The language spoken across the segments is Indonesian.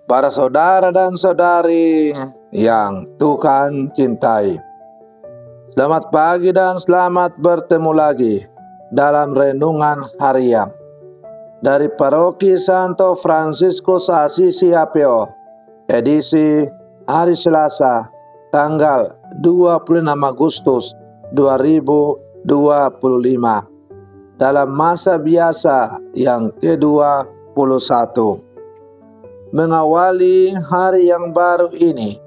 Para saudara dan saudari yang Tuhan cintai, selamat pagi dan selamat bertemu lagi dalam renungan harian dari Paroki Santo Fransiskus Assisi HPO, edisi hari Selasa, tanggal 26 Agustus 2025, dalam masa biasa yang ke-21. Mengawali hari yang baru ini,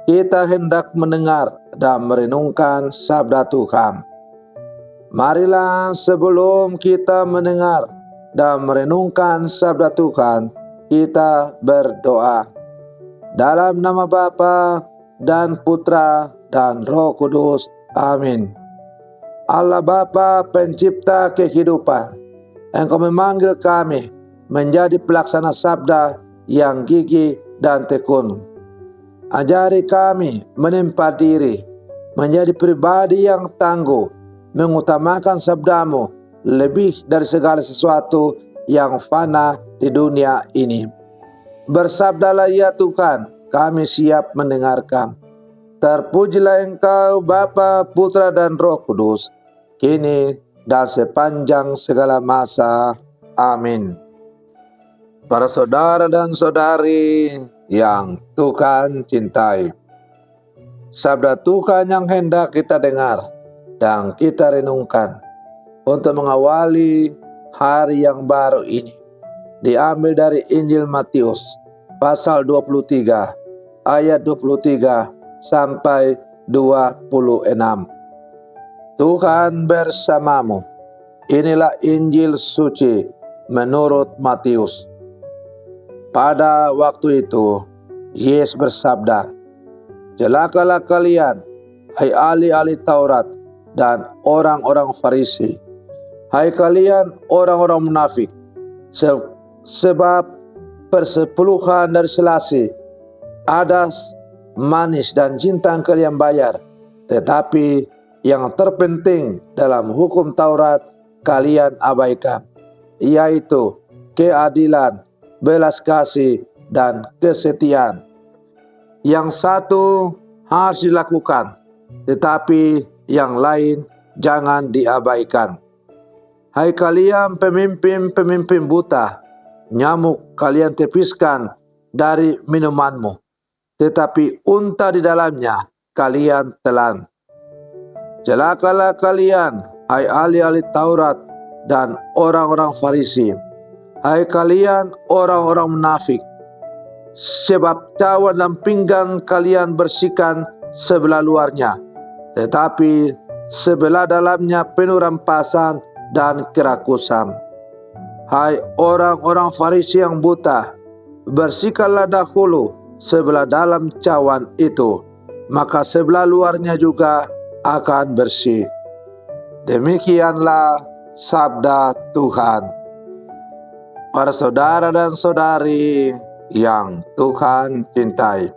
kita hendak mendengar dan merenungkan sabda Tuhan. Marilah sebelum kita mendengar dan merenungkan sabda Tuhan, kita berdoa. Dalam nama Bapa dan Putra dan Roh Kudus. Amin. Allah Bapa pencipta kehidupan, Engkau memanggil kami menjadi pelaksana sabda yang gigih dan tekun. Ajari kami menempa diri menjadi pribadi yang tangguh, mengutamakan sabdamu lebih dari segala sesuatu yang fana di dunia ini. Bersabdalah ya Tuhan, kami siap mendengarkan. Terpujilah Engkau Bapa, Putra dan Roh Kudus, kini dan sepanjang segala masa. Amin. Para saudara dan saudari yang Tuhan cintai, sabda Tuhan yang hendak kita dengar dan kita renungkan untuk mengawali hari yang baru ini diambil dari Injil Matius pasal 23 ayat 23 sampai 26. Tuhan bersamamu. Inilah Injil suci menurut Matius. Pada waktu itu, Yesus bersabda, "Celakalah kalian, hai ahli-ahli Taurat dan orang-orang Farisi, hai kalian orang-orang munafik, sebab persepuluhan dari selasi, adas, manis dan jintang kalian bayar, tetapi yang terpenting dalam hukum Taurat kalian abaikan, yaitu keadilan, belas kasih, dan kesetiaan. Yang satu harus dilakukan, tetapi yang lain jangan diabaikan. Hai kalian pemimpin-pemimpin buta, nyamuk kalian tepiskan dari minumanmu, tetapi unta di dalamnya kalian telan. Celakalah kalian, hai ahli-ahli Taurat dan orang-orang Farisi, hai kalian orang-orang munafik, sebab cawan dan pinggang kalian bersihkan sebelah luarnya, tetapi sebelah dalamnya penuh rampasan dan kerakusan. Hai orang-orang Farisi yang buta, bersihkanlah dahulu sebelah dalam cawan itu, maka sebelah luarnya juga akan bersih. Demikianlah sabda Tuhan. Para saudara dan saudari yang Tuhan cintai,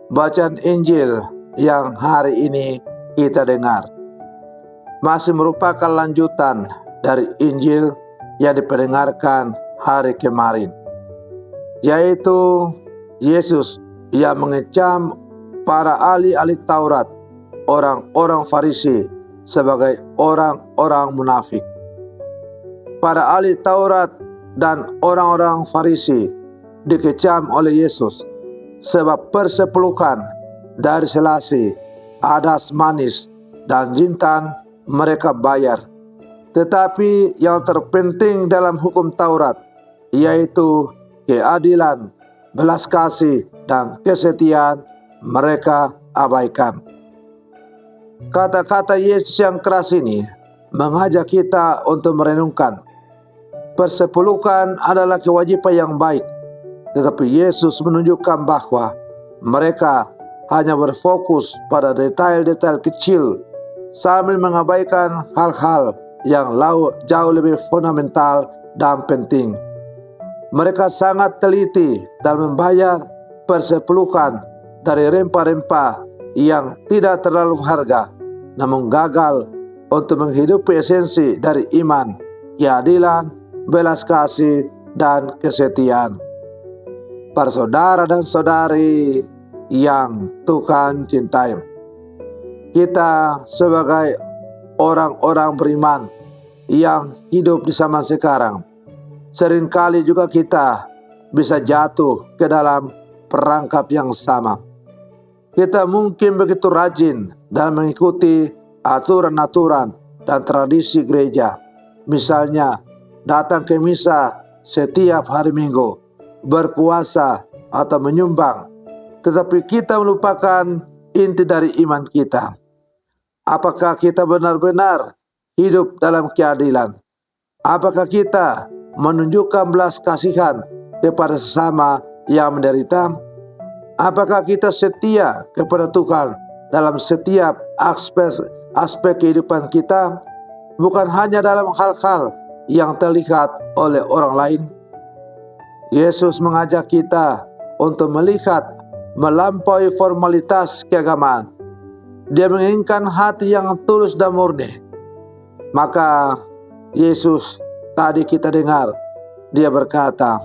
bacaan Injil yang hari ini kita dengar masih merupakan lanjutan dari Injil yang diperdengarkan hari kemarin, yaitu Yesus yang mengecam para ahli-ahli Taurat, orang-orang Farisi sebagai orang-orang munafik. Para ahli Taurat dan orang-orang Farisi dikecam oleh Yesus sebab persepuluhan dari selasi, adas, manis, dan jintan mereka bayar. Tetapi yang terpenting dalam hukum Taurat, yaitu keadilan, belas kasih, dan kesetiaan, mereka abaikan. Kata-kata Yesus yang keras ini mengajak kita untuk merenungkan. Persepuluhan adalah kewajiban yang baik, tetapi Yesus menunjukkan bahwa mereka hanya berfokus pada detail-detail kecil sambil mengabaikan hal-hal yang jauh lebih fundamental dan penting. Mereka sangat teliti dalam membayar persepuluhan dari rempah-rempah yang tidak terlalu berharga, namun gagal untuk menghidupi esensi dari iman, keadilan, belas kasih, dan kesetiaan. para saudara dan saudari yang Tuhan cintai. Kita sebagai orang-orang beriman yang hidup di zaman sekarang, seringkali juga kita bisa jatuh ke dalam perangkap yang sama. Kita mungkin begitu rajin dalam mengikuti aturan-aturan dan tradisi gereja. Misalnya, datang ke misa setiap hari Minggu, berpuasa atau menyumbang. Tetapi kita melupakan inti dari iman kita. Apakah kita benar-benar hidup dalam keadilan? Apakah kita menunjukkan belas kasihan kepada sesama yang menderita? Apakah kita setia kepada Tuhan dalam setiap aspek kehidupan kita, bukan hanya dalam hal-hal yang terlihat oleh orang lain? Yesus mengajak kita untuk melihat melampaui formalitas keagamaan. Dia menginginkan hati yang tulus dan murni. Maka Yesus tadi kita dengar, dia berkata,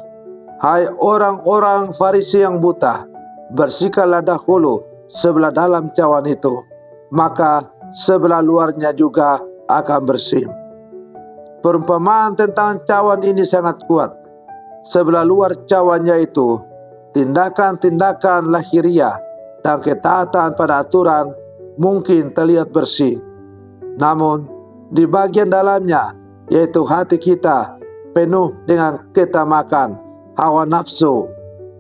"Hai orang-orang Farisi yang buta, bersihkanlah dahulu sebelah dalam cawan itu, maka sebelah luarnya juga akan bersih." Perumpamaan tentang cawan ini sangat kuat. Sebelah luar cawannya itu tindakan-tindakan lahiriah dan ketaatan pada aturan mungkin terlihat bersih. Namun di bagian dalamnya, yaitu hati kita, penuh dengan ketamakan, hawa nafsu,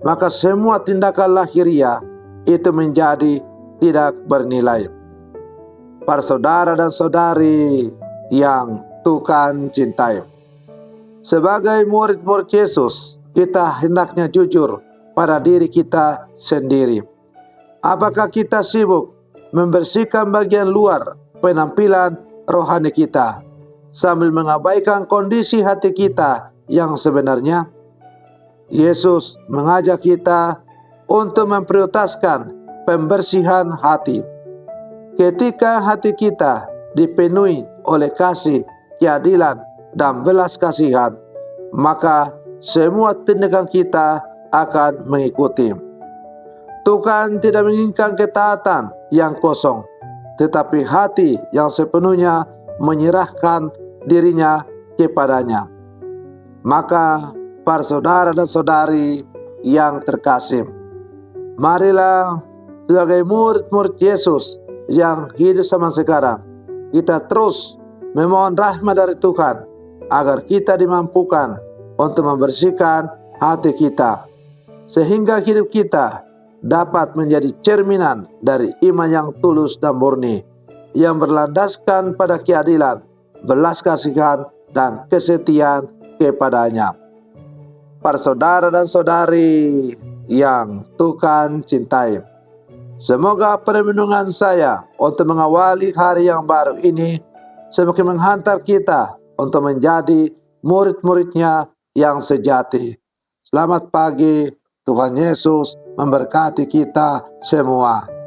maka semua tindakan lahiriah itu menjadi tidak bernilai. Para saudara dan saudari yang Tuhan cintai, sebagai murid-murid Yesus, kita hendaknya jujur pada diri kita sendiri. Apakah kita sibuk membersihkan bagian luar penampilan rohani kita, sambil mengabaikan kondisi hati kita yang sebenarnya? Yesus mengajak kita untuk memprioritaskan pembersihan hati. Ketika hati kita dipenuhi oleh kasih, keadilan, dan belas kasihan, maka semua tindakan kita akan mengikuti. Tuhan tidak menginginkan ketaatan yang kosong, tetapi hati yang sepenuhnya menyerahkan dirinya kepadanya. Maka para saudara dan saudari yang terkasih, marilah sebagai murid-murid Yesus yang hidup zaman sekarang, kita terus memohon rahmat dari Tuhan agar kita dimampukan untuk membersihkan hati kita, sehingga hidup kita dapat menjadi cerminan dari iman yang tulus dan murni, yang berlandaskan pada keadilan, belas kasihan, dan kesetiaan kepadanya. Para saudara dan saudari yang Tuhan cintai, semoga perlindungan saya untuk mengawali hari yang baru ini semakin menghantar kita untuk menjadi murid-muridnya yang sejati. Selamat pagi, Tuhan Yesus memberkati kita semua.